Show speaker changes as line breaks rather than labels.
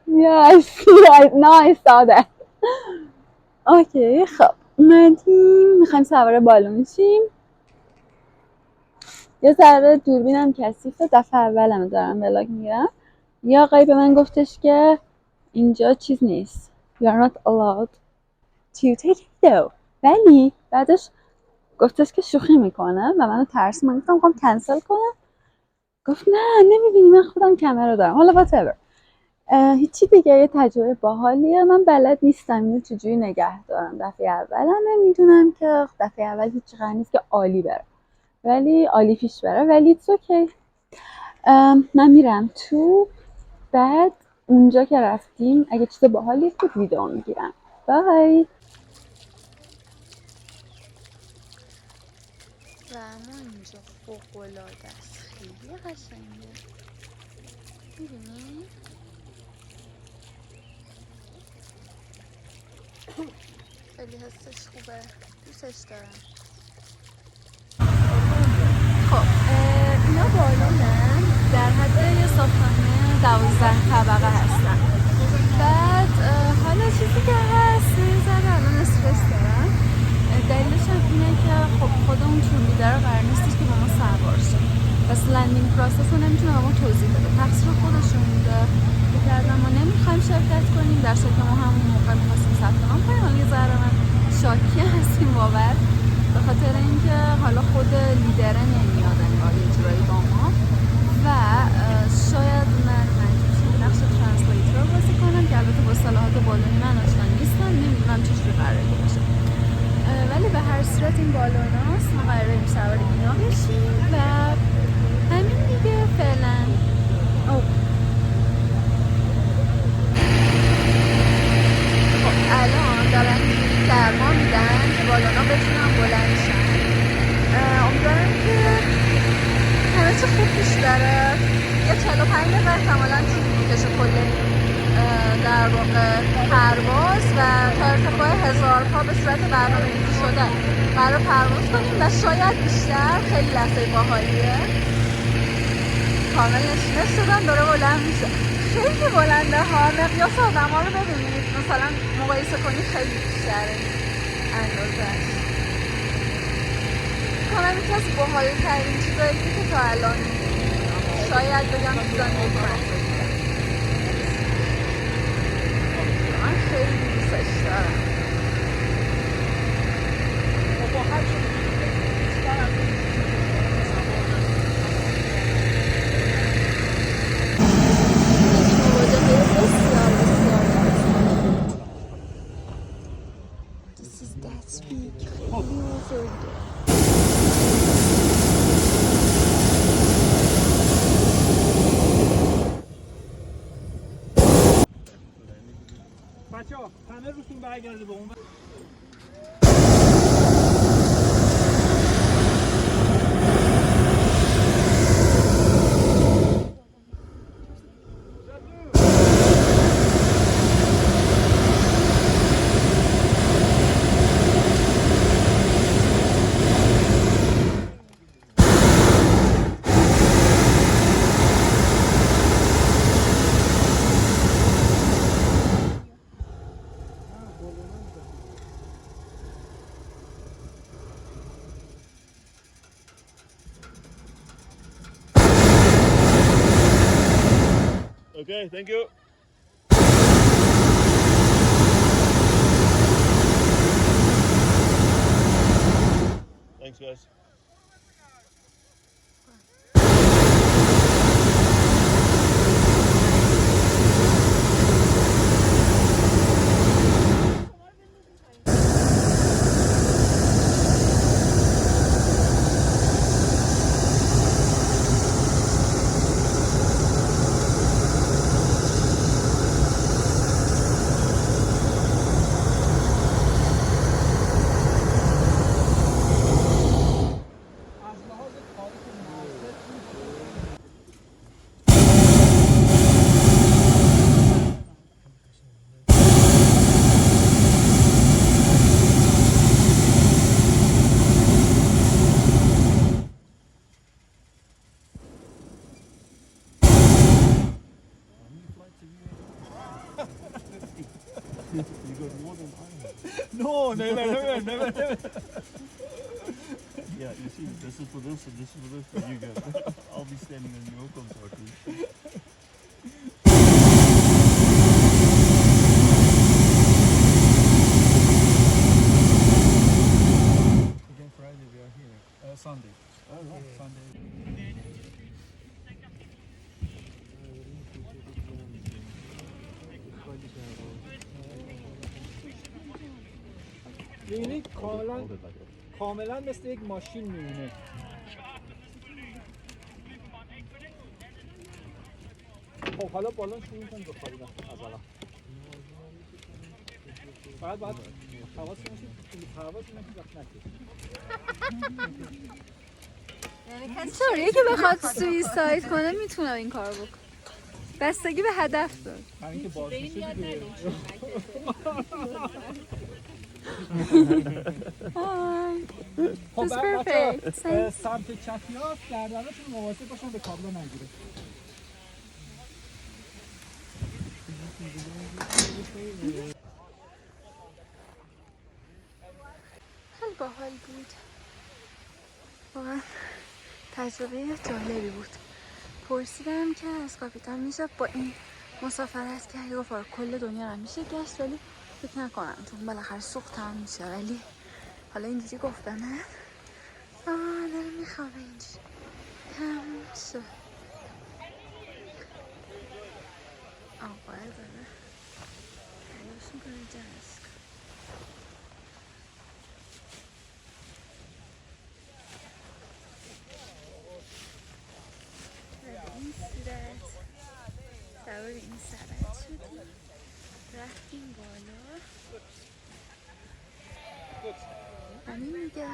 Yeah, I see. Now I saw that. اوکی خب اومدیم میخوایم سوار بالون شیم. یه ذره دوربینم کثیفه، دفعه اولمه دارم ولاگ میگیرم. یه آقایی به من گفتش که اینجا چیز نیست. You are not allowed to take video. ولی بعدش گفتش که شوخی میکنه و منو ترس. من گفتم میخوام کنسل کنم. گفت نه نمیبینی من خودم کامera دارم. حالا whatever. هیچی دیگه، یه تجربه باحالیه. من بلد نیستم اینو چجوری نگه دارم. دفعه اولمه، میدونم که دفعه اول هیچ قرار نیست که عالی بره، ولی عالی پیش بره، ولی it's okay. من میرم تو، بعد اونجا که رفتیم اگه چیز باحالی بود ویدیو میگیرم. بای.
و اما اینجا فوق‌العاده است، خیلی قشنگه. می‌بینی؟ خیلی حسش خوبه، دوستش دارم. خب اینا بالونن، در حد یه ساختمون 12 طبقه هستن. بعد حالا چیزی که هست یه ذره الان استرس دارم. دلیلش هم اینه که خب خود اون چونلیدر قرار نیستش که با ما سوار شه، پس لندینگ پروسس رو نمیتونه به ما توضیح بده، تقصیر خودشون بوده. بکردم ما نمیخوایم شرکت کنیم، در صورتی که ما همون موقع میخواستیم ثبت نام کنیم. حالا یه ذره من شاکی هستیم باور، به خاطر اینکه حالا خود لیدره نمیاد انگار اجرایی با ما و شاید من مجبور شم نقش ترنسلیتور بازی کنم که البته با اصطلاحات بالونی من آشنا نیستم، نمیدونم چجوری قراره باشه. ولی به هر صورت این بالوناست، ما قراره این سوار اینا بشیم و همین دیگه فعلا. خب الان دارن سرما میدن که بالونا بتونن بلند شن. امیدوارم که همه چی خوب پیش بره. یه 45 دقیقه احتمالاً طول میکشه کل در واقع پرواز و تا ارتفاع 1000 پا به صورت برنامه‌ریزی شده قرار پرواز کنیم و شاید بیشتر. خیلی لحظه باحالیه. کامل نشینه شدن داره بلند میشه. خیلی بلنده ها، مقیاس آدم ها رو ببینید، مثلا مقایسه کنید خیلی بیشتره اندازه‌اش. کنم یکی از باحالی ترین چیزایی که تا الان شاید بگم تو زندگی من خیلی دوستش دارم. This is that speak. خیلی بزرگه.
بچه‌ها همه روتون برگرده به اون. Okay, thank you. Thanks, guys. No, never. Yeah, you see, this is for this and this is for this. You go. I'll be standing on your consortium.
Again, Friday we are here. Sunday.
Oh, right.
Sunday. می‌بینی کاملا مثل یک ماشین میمونه. خب حالا بالون شروع کنید به خوابیدن از الان. فقط باید حواستون باشه حواستون نکنید.
اینطوریه که بخواد سویساید کنه میتونه این کارو بکنه. بستگی به هدف داره.
همین که باز میشه دیگه. خب
That's perfect.
بچه‌ها سمت چپیات گردنتون مواظب باشن به کابلا نگیره.
خیلی باحال بود. واقعا تجربه جالبی بود. پرسیدم که از کاپیتان میشه با این مسافرت کردی؟ گفت کل دنیا رو میشه گشت ولی فکر نکنم چون بالاخره سوخت هم میشه. ولی حالا اینجوری گفت به من داره میخوابه اینجوری تموم شد. آقای داره تلاش میکنه جمعش کنه. این صورت سوار این سرعت شدیم رفتیم بالا همین میگه